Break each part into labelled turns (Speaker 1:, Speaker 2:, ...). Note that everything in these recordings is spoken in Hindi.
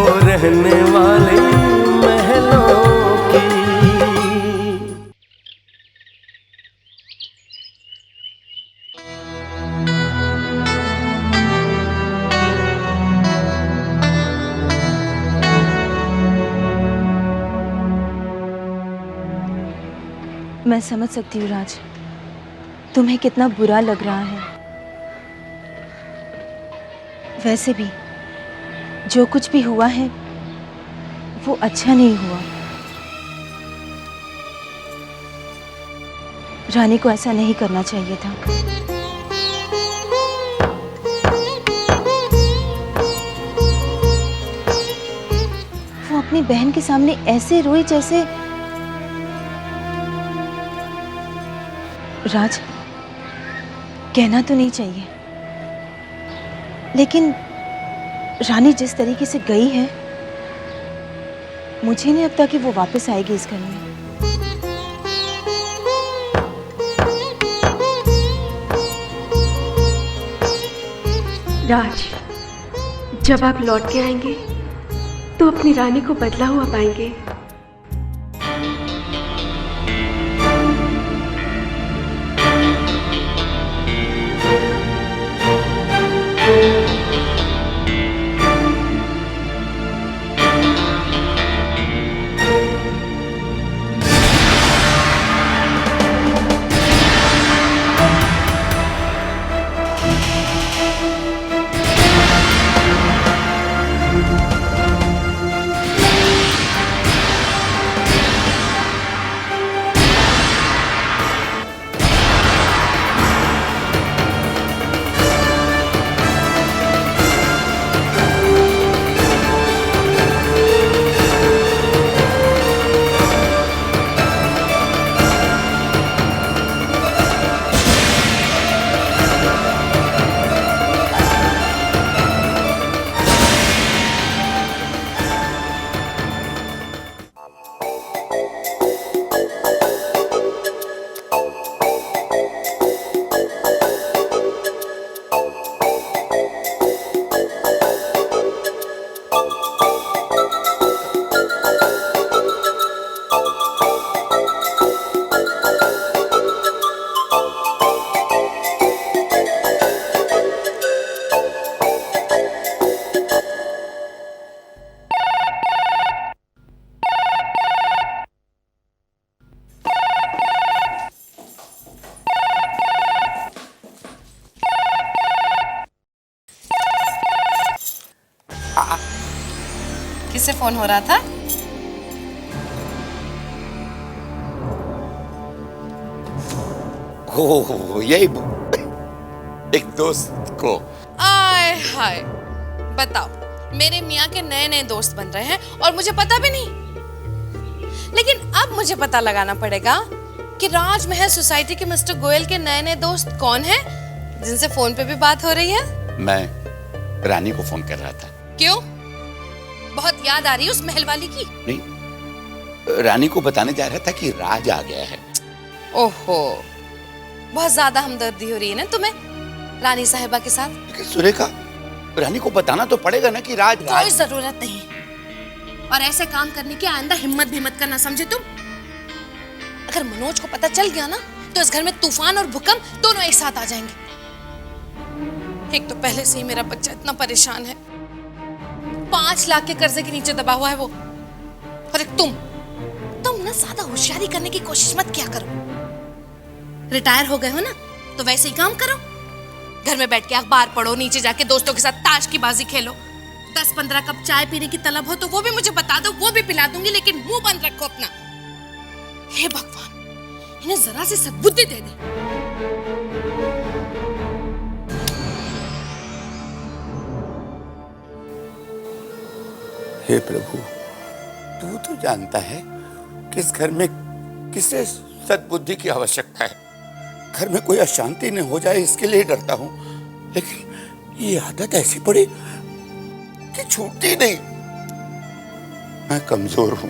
Speaker 1: रहने वाले महलों की।
Speaker 2: मैं समझ सकती हूँ राज, तुम्हें कितना बुरा लग रहा है। वैसे भी जो कुछ भी हुआ है वो अच्छा नहीं हुआ। रानी को ऐसा नहीं करना चाहिए था। वो अपनी बहन के सामने ऐसे रोई जैसे। राज, कहना तो नहीं चाहिए, लेकिन रानी जिस तरीके से गई है, मुझे नहीं लगता कि वो वापस आएगी इस घर में।
Speaker 3: राज, जब आप लौट के आएंगे तो अपनी रानी को बदला हुआ पाएंगे।
Speaker 4: किससे फोन हो रहा था?
Speaker 5: हो यही एक दोस्त को।
Speaker 4: आय हाय, बताओ, मेरे मियाँ के नए नए दोस्त बन रहे हैं और मुझे पता भी नहीं। लेकिन अब मुझे पता लगाना पड़ेगा कि राजमहल सोसाइटी के मिस्टर गोयल के नए नए दोस्त कौन हैं, जिनसे फोन पे भी बात हो रही है।
Speaker 5: मैं रानी को फोन कर रहा था।
Speaker 4: क्यों? बहुत याद आ रही है उस महल वाली की?
Speaker 5: नहीं, रानी को बताने जा रहा था कि राज आ गया है।
Speaker 4: ओहो, बहुत ज्यादा हमदर्दी हो रही है ना तुम्हें रानी साहिबा के साथ।
Speaker 5: लेकिन सुरेखा, रानी को बताना तो पड़ेगा ना कि राज।
Speaker 4: कोई जरूरत नहीं, और ऐसे काम करने की आइंदा हिम्मत भी मत करना, समझे तुम? अगर मनोज को पता चल गया ना तो इस घर में तूफान और भूकंप दोनों एक साथ आ जाएंगे। एक तो पहले से ही मेरा बच्चा इतना परेशान है, 5 लाख के कर्जे के नीचे दबा हुआ है वो, और एक तुम ना ज्यादा होशियारी करने की कोशिश मत किया करो। रिटायर हो गए हो ना, तो वैसे ही काम करो। घर में बैठ के अखबार पढ़ो, नीचे जाके दोस्तों के साथ ताश की बाजी खेलो। 10-15 कप चाय पीने की तलब हो तो वो भी मुझे बता दो, वो भी पिला दूंगी, लेकिन मुंह बंद रखो अपना। हे भगवान, इन्हें जरा सी सद्बुद्धि दे दे।
Speaker 5: हे प्रभु, तू तो जानता है कि इस घर में किसे सद्बुद्धि की आवश्यकता है। घर में कोई अशांति न हो जाए इसके लिए डरता हूं, लेकिन ये आदत ऐसी पड़ी कि छूटती नहीं। मैं कमजोर हूं,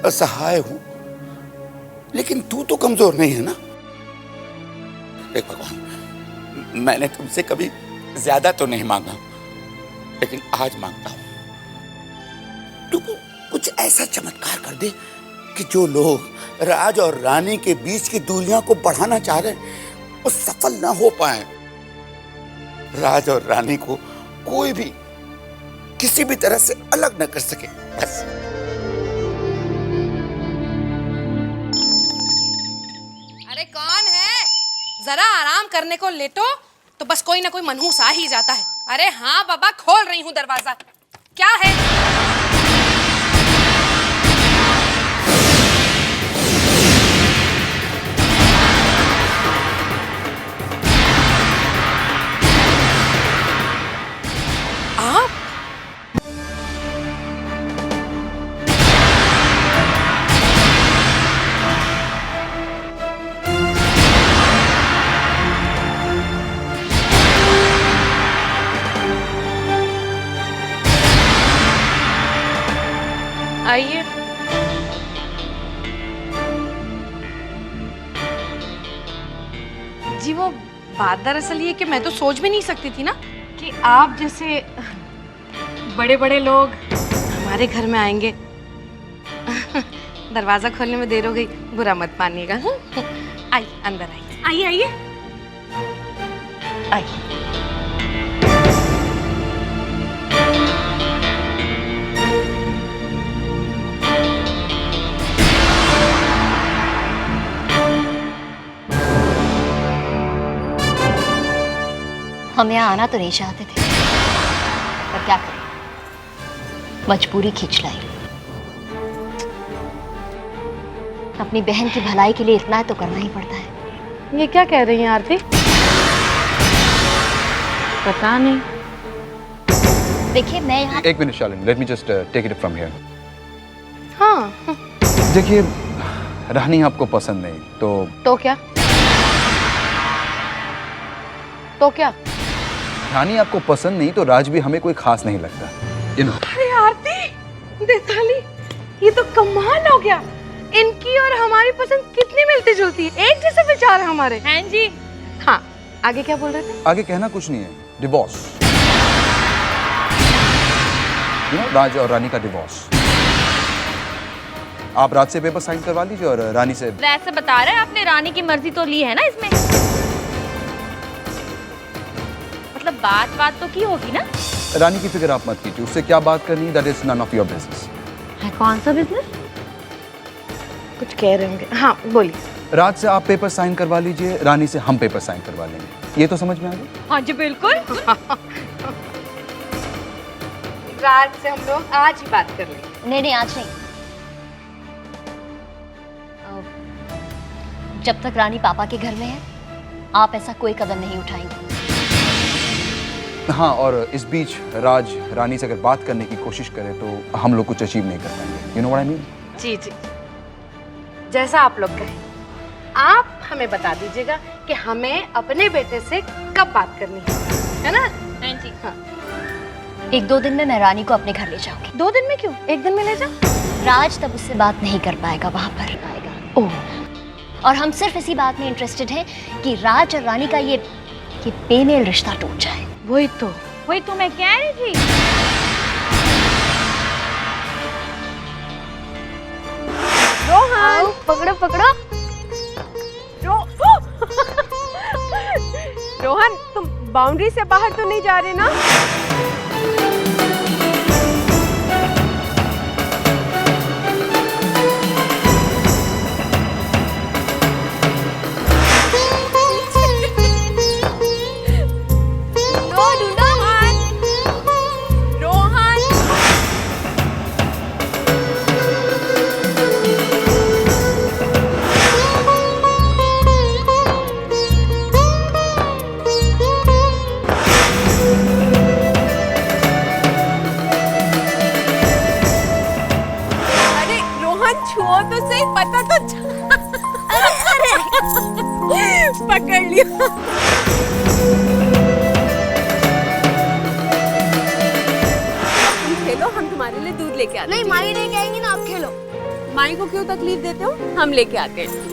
Speaker 5: असहाय हूं, लेकिन तू तो कमजोर नहीं है ना। देख भगवान, मैंने तुमसे कभी ज्यादा तो नहीं मांगा, लेकिन आज मांगता हूं। तू कुछ ऐसा चमत्कार कर दे कि जो लोग राज और रानी के बीच की दूरियां को बढ़ाना चाह रहे हैं वो सफल ना हो पाए। राज और रानी को कोई भी किसी भी तरह से अलग न कर सके, बस।
Speaker 4: अरे कौन है? जरा आराम करने को लेटो तो बस कोई ना कोई मनहूस आ ही जाता है। अरे हाँ बाबा, खोल रही हूँ दरवाजा। क्या है? आप? आइए। जी वो बात दरअसल ये कि मैं तो सोच भी नहीं सकती थी ना कि आप जैसे बड़े बड़े लोग हमारे घर में आएंगे। दरवाजा खोलने में देर हो गई, बुरा मत मानिएगा। आइए अंदर आइए, आइए आइए आइए।
Speaker 6: हम यहाँ आना तो नहीं चाहते थे, पर क्या करें, मजबूरी खींच लाई। अपनी बहन की भलाई के लिए इतना तो करना ही पड़ता है।
Speaker 4: ये क्या कह रही हैं आरती? पता नहीं।
Speaker 6: देखिए मैं यहाँ।
Speaker 7: एक minute Shalini, let me just take it from here.
Speaker 4: हाँ।
Speaker 7: देखिए रानी आपको पसंद नहीं
Speaker 4: तो क्या? तो क्या?
Speaker 7: रानी आपको पसंद नहीं तो राज भी हमें कोई खास नहीं लगता, you know।
Speaker 4: अरे आरती, देताली, ये तो कमाल हो गया। इनकी और हमारी पसंद कितनी मिलती जुलती है, एक जैसे विचार है हमारे। हैं जी। हाँ, आगे क्या बोल रहे थे?
Speaker 7: आगे कहना कुछ नहीं है, डिवोर्स, you know, राज और रानी का डिवोर्स। आप राज से पेपर साइन करवा लीजिए और रानी से।
Speaker 6: वैसे बता रहे हैं आपने रानी की मर्जी तो ली है ना इसमें, मतलब बात तो की होगी ना।
Speaker 7: रानी की फिक्र आप मत कीजिए, उससे क्या बात करनी है, that is none of your business.
Speaker 6: है कौन सा बिजनेस?
Speaker 4: कुछ कह रहे होंगे। हाँ बोलिए।
Speaker 7: राज से आप पेपर साइन करवा लीजिए, रानी से हम पेपर साइन करवा लेंगे। ये तो समझ में आ गया?
Speaker 6: हाँ जी बिल्कुल।
Speaker 4: राज से हम लोग आज ही बात कर लेंगे।
Speaker 6: नहीं आज नहीं, जब तक रानी पापा के घर में है आप ऐसा कोई कदम नहीं उठाएंगे।
Speaker 7: हाँ, और इस बीच राज रानी से अगर बात करने की कोशिश करे तो हम लोग कुछ अचीव नहीं कर पाएंगे। You know what I mean?
Speaker 4: जी जी, जैसा आप लोग कहें। आप हमें बता दीजिएगा कि हमें अपने बेटे से कब बात करनी है ना?
Speaker 6: हाँ जी।
Speaker 4: हाँ।
Speaker 6: 1-2 दिन में मैं रानी को अपने घर ले जाऊंगी।
Speaker 4: 2 दिन में क्यों? 1 दिन में ले जाओ।
Speaker 6: राज तब उससे बात नहीं कर पाएगा, वहां पर आएगा।
Speaker 4: ओह।
Speaker 6: और हम सिर्फ इसी बात में इंटरेस्टेड हैं कि राज और रानी का ये बेमेल रिश्ता टूट जाए।
Speaker 4: वही तो
Speaker 6: मैं कह रही थी।
Speaker 4: रोहन,
Speaker 6: पकड़ो पकड़ो।
Speaker 3: रोहन, तुम बाउंड्री से बाहर तो नहीं जा रहे ना? छुओ तो सही, पता तो अरे पकड़ लिया। तुम खेलो, हम तुम्हारे लिए दूध लेके आते हैं।
Speaker 6: नहीं माई लेके आएंगी ना, आप खेलो।
Speaker 3: माई को क्यों तकलीफ देते हो, हम लेके आते हैं।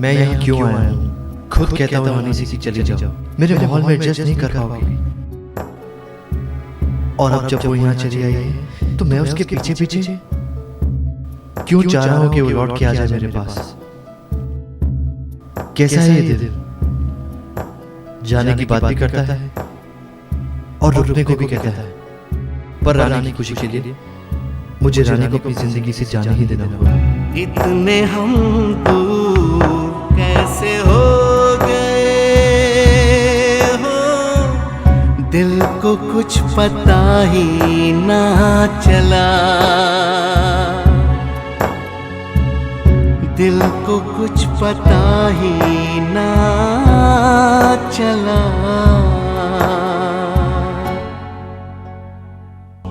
Speaker 8: मैं यहाँ क्यों आया हूँ? खुद कहता हूँ रानी से कि चली जाओ, मेरे माहौल में एडजस्ट नहीं कर पाओगी। और अब जब वो यहाँ चली आई है तो मैं उसके पीछे पीछे क्यों चाह रहा हूँ कि वो लौट के आ जाए मेरे पास। कैसा है ये दिल, जाने की बात भी करता है और रुकने को भी कहता है, पर रानी की खुशी के लिए मुझे रानी को अपनी जिंदगी से जाने ही देना होगा।
Speaker 1: इतने हम दूर कैसे हो गए हो, दिल को कुछ पता ही ना चला, दिल को कुछ पता ही ना चला।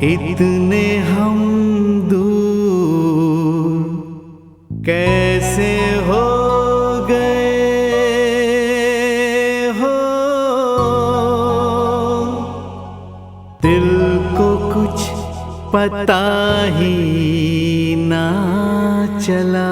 Speaker 1: इतने हम दूर कैसे हो गए हो, दिल को कुछ पता ही ना चला।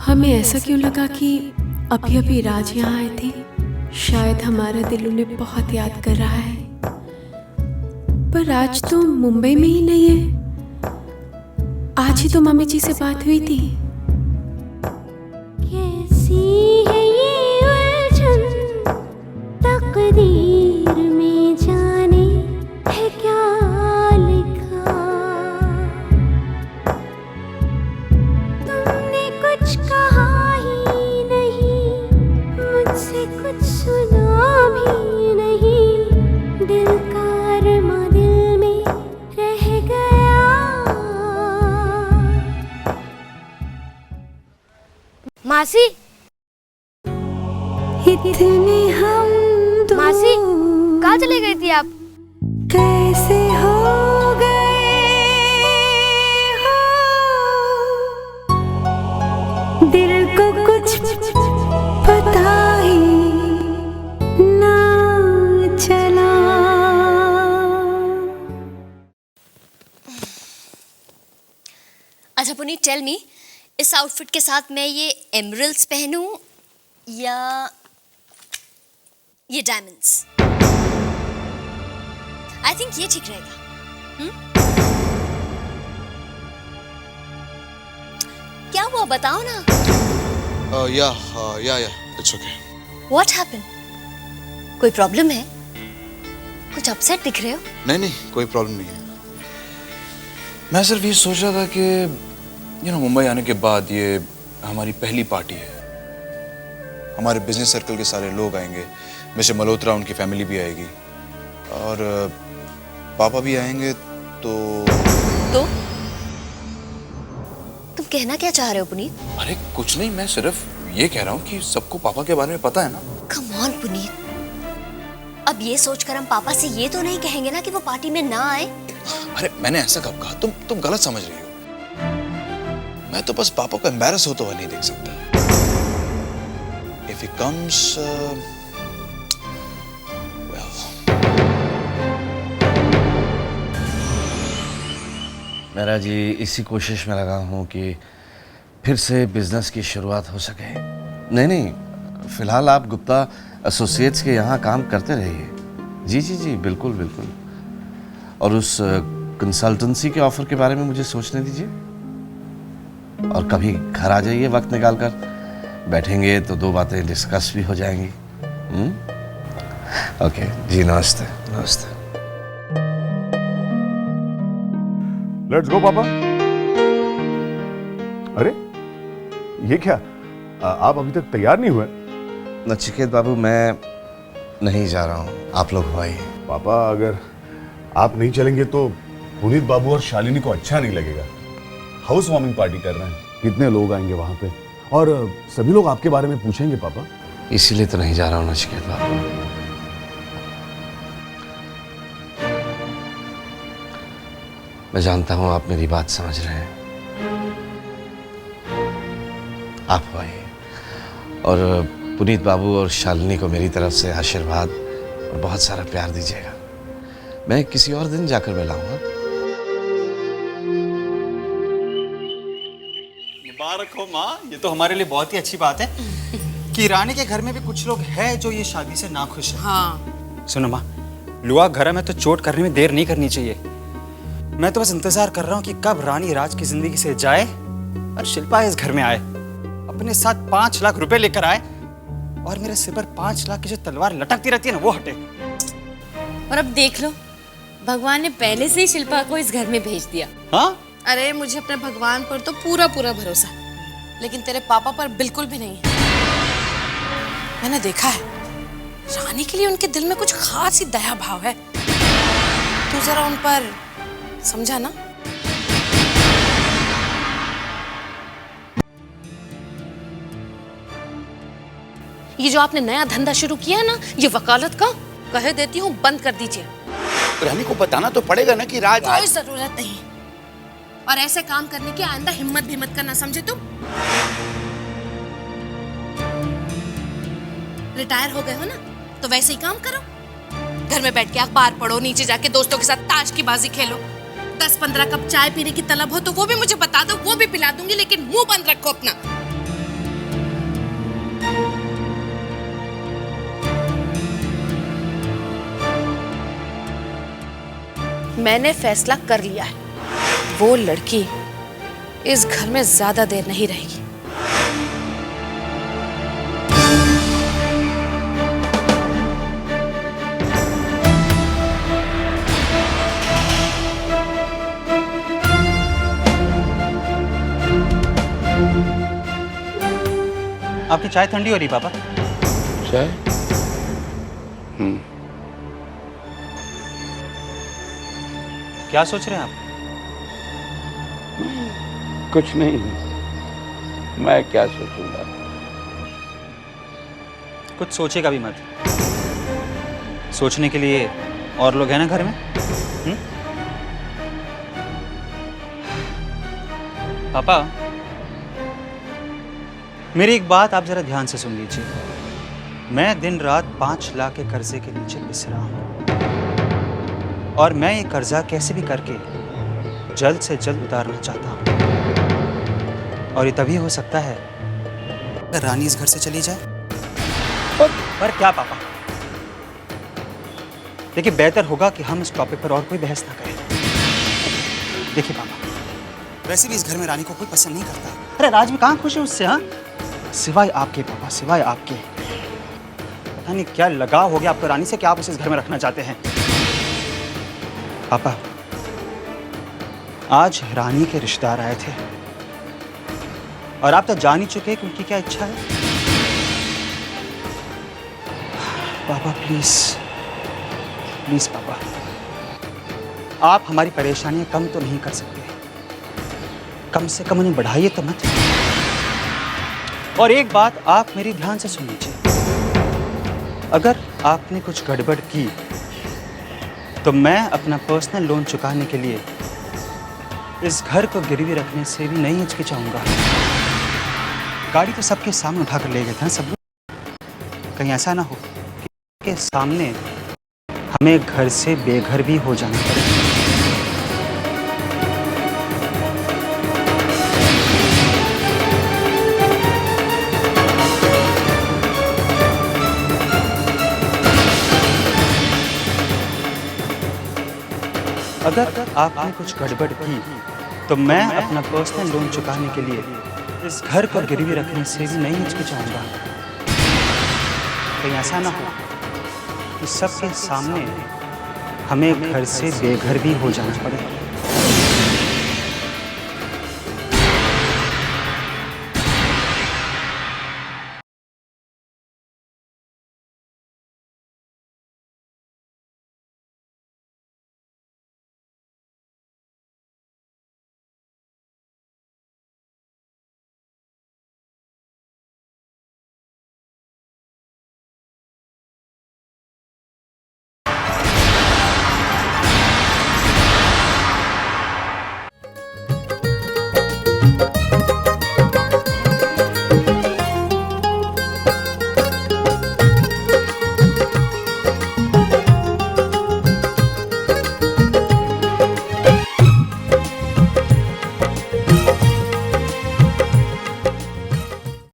Speaker 3: हमें ऐसा क्यों लगा कि अभी अभी राज यहाँ आए थे? शायद हमारा दिल उन्हें बहुत याद कर रहा है, पर राज तो मुंबई में ही नहीं है। आज ही तो मम्मी जी से बात हुई थी।
Speaker 9: कैसी है ये उलझन तकदीर में, जाने है क्या लिखा। तुमने कुछ कहा ही नहीं, मुझसे कुछ सुना भी नहीं, दिल का अरमा दिल में रह गया।
Speaker 10: मासी,
Speaker 9: इतने हम दूर
Speaker 10: मासी कहाँ चली गई थी आप?
Speaker 9: कैसे हो गए हो, दिल को कुछ पता ही ना चला।
Speaker 6: अच्छा पुनीत, टेल मी, इस आउटफिट के साथ मैं ये एमरल्ड्स पहनूं या ये डायमंड्स? आई थिंक ये ठीक रहेगा। क्या हुआ बताओ ना।
Speaker 7: या इट्स ओके।
Speaker 6: What happened? कोई प्रॉब्लम है? कुछ अपसेट दिख रहे हो।
Speaker 7: नहीं, कोई प्रॉब्लम नहीं है। मैं सिर्फ ये सोच रहा था कि मुंबई आने के बाद ये हमारी पहली पार्टी है। हमारे बिजनेस सर्कल के सारे लोग आएंगे, मिस्टर मल्होत्रा, उनकी फैमिली भी आएगी और पापा भी आएंगे। तो
Speaker 6: तुम कहना क्या चाह रहे हो पुनीत?
Speaker 7: अरे कुछ नहीं, मैं सिर्फ ये कह रहा हूँ कि सबको पापा के बारे में पता है ना।
Speaker 6: कम ऑन पुनीत, अब ये सोचकर हम पापा से ये तो नहीं कहेंगे ना कि वो पार्टी में ना आए।
Speaker 7: अरे मैंने ऐसा कब कहा? तुम गलत समझ रही हो। मैं तो बस पापा को एम्बैरस होता हुआ नहीं देख सकता। If he comes, well.
Speaker 11: मेरा जी इसी कोशिश में लगा हूँ कि फिर से बिजनेस की शुरुआत हो सके। नहीं, फिलहाल आप गुप्ता एसोसिएट्स के यहाँ काम करते रहिए। जी बिल्कुल। और उस कंसल्टेंसी के ऑफर के बारे में मुझे सोचने दीजिए और कभी घर आ जाइए वक्त निकाल कर, बैठेंगे तो दो बातें डिस्कस भी हो जाएंगी। ओके जी, नमस्ते।
Speaker 7: लेट्स गो पापा।
Speaker 12: ये क्या, आप अभी तक तैयार नहीं हुए?
Speaker 11: नचिकेत बाबू, मैं नहीं जा रहा हूँ, आप लोग हो आइए।
Speaker 12: पापा, अगर आप नहीं चलेंगे तो पुनीत बाबू और शालिनी को अच्छा नहीं लगेगा। हाउस वार्मिंग पार्टी कर रहे हैं, कितने लोग आएंगे वहां पे, और सभी लोग आपके बारे में पूछेंगे पापा।
Speaker 11: इसीलिए तो नहीं जा रहा हूँ नचिकेत बाबू। मैं जानता हूं आप मेरी बात समझ रहे हैं। आप हो आइए और पुनीत बाबू और शालिनी को मेरी तरफ से आशीर्वाद और बहुत सारा प्यार दीजिएगा। मैं किसी और दिन जाकर मिलाऊंगा।
Speaker 13: मुबारक हो माँ, ये तो हमारे लिए बहुत ही अच्छी बात है कि रानी के घर में भी कुछ लोग हैं जो ये शादी से नाखुश हैं।
Speaker 4: हाँ।
Speaker 13: सुनो माँ, लुआ घर में तो चोट करने में देर नहीं करनी चाहिए। मैं तो बस इंतजार कर रहा हूँ कि कब रानी राज की जिंदगी से जाए और शिल्पा इस घर में आए, अपने साथ 5 लाख रुपए लेकर आए और मेरे सिर पर 5 लाख की जो तलवार लटकती रहती है ना, वो हटे।
Speaker 4: और अब देख लो, भगवान ने पहले से ही शिल्पा को इस घर में भेज दिया।
Speaker 13: हाँ?
Speaker 4: अरे मुझे अपने भगवान पर तो पूरा पूरा भरोसा, लेकिन तेरे पापा पर बिल्कुल भी नहीं है। मैंने देखा है, रानी के लिए उनके दिल में कुछ खास ही दया भाव है। तू जरा उन पर समझा ना। ये जो आपने नया धंधा शुरू किया है ना, ये वकालत का, कह देती हूँ बंद कर दीजिए।
Speaker 5: रानी को बताना तो पड़ेगा ना कि राज।
Speaker 4: कोई जरूरत नहीं, और ऐसे काम करने की आइंदा हिम्मत भी मत करना, समझे तुम? रिटायर हो गए हो ना, तो वैसे ही काम करो। घर में बैठ के अखबार पढ़ो, नीचे जाके दोस्तों के साथ ताश की बाजी खेलो। 10-15 कप चाय पीने की तलब हो तो वो भी मुझे बता दो, वो भी पिला दूंगी, लेकिन मुंह बंद रखो अपना। मैंने फैसला कर लिया है, वो लड़की इस घर में ज्यादा देर नहीं रहेगी।
Speaker 13: आपकी चाय ठंडी हो रही पापा?
Speaker 5: चाय?
Speaker 13: क्या सोच रहे हैं आप?
Speaker 5: कुछ नहीं, मैं क्या सोचूंगा।
Speaker 13: कुछ सोचेगा भी मत, सोचने के लिए और लोग हैं ना घर में। पापा, मेरी एक बात आप जरा ध्यान से सुन लीजिए। मैं दिन रात 5 लाख के कर्जे के नीचे पिस रहा हूं, और मैं ये कर्जा कैसे भी करके जल्द से जल्द उतारना चाहता हूं। और ये तभी हो सकता है अगर रानी इस घर से चली जाए। पर क्या पापा? देखिए, बेहतर होगा कि हम इस टॉपिक पर और कोई बहस ना करें। देखिए पापा, वैसे भी इस घर में रानी को कोई पसंद नहीं करता। अरे राज में कहाँ खुश है उससे? हाँ, सिवाय आपके पापा, सिवाय आपके। पता नहीं क्या लगाव हो गया आपको रानी से कि आप उसे इस घर में रखना चाहते हैं। पापा, आज रानी के रिश्तेदार आए थे और आप तो जान ही चुके हैं कि उनकी क्या इच्छा है। पापा प्लीज, प्लीज पापा, आप हमारी परेशानियां कम तो नहीं कर सकते, कम से कम उन्हें बढ़ाइए तो मत। और एक बात आप मेरी ध्यान से सुन लीजिए, अगर आपने कुछ गड़बड़ की तो मैं अपना पर्सनल लोन चुकाने के लिए इस घर को गिरवी रखने से भी नहीं हिचकिचाऊंगा। गाड़ी तो सबके सामने उठाकर ले गए थे सब लोग, कहीं ऐसा ना हो कि सामने हमें घर से बेघर भी हो जाना पड़े। अगर आपने कुछ गड़बड़ की तो मैं अपना पर्सनल लोन चुकाने के लिए इस घर को गिरवी रखने से भी नहीं हिचकिचाऊंगा। कहीं ऐसा ना हो कि सबके सामने हमें घर से बेघर भी हो जाना पड़े।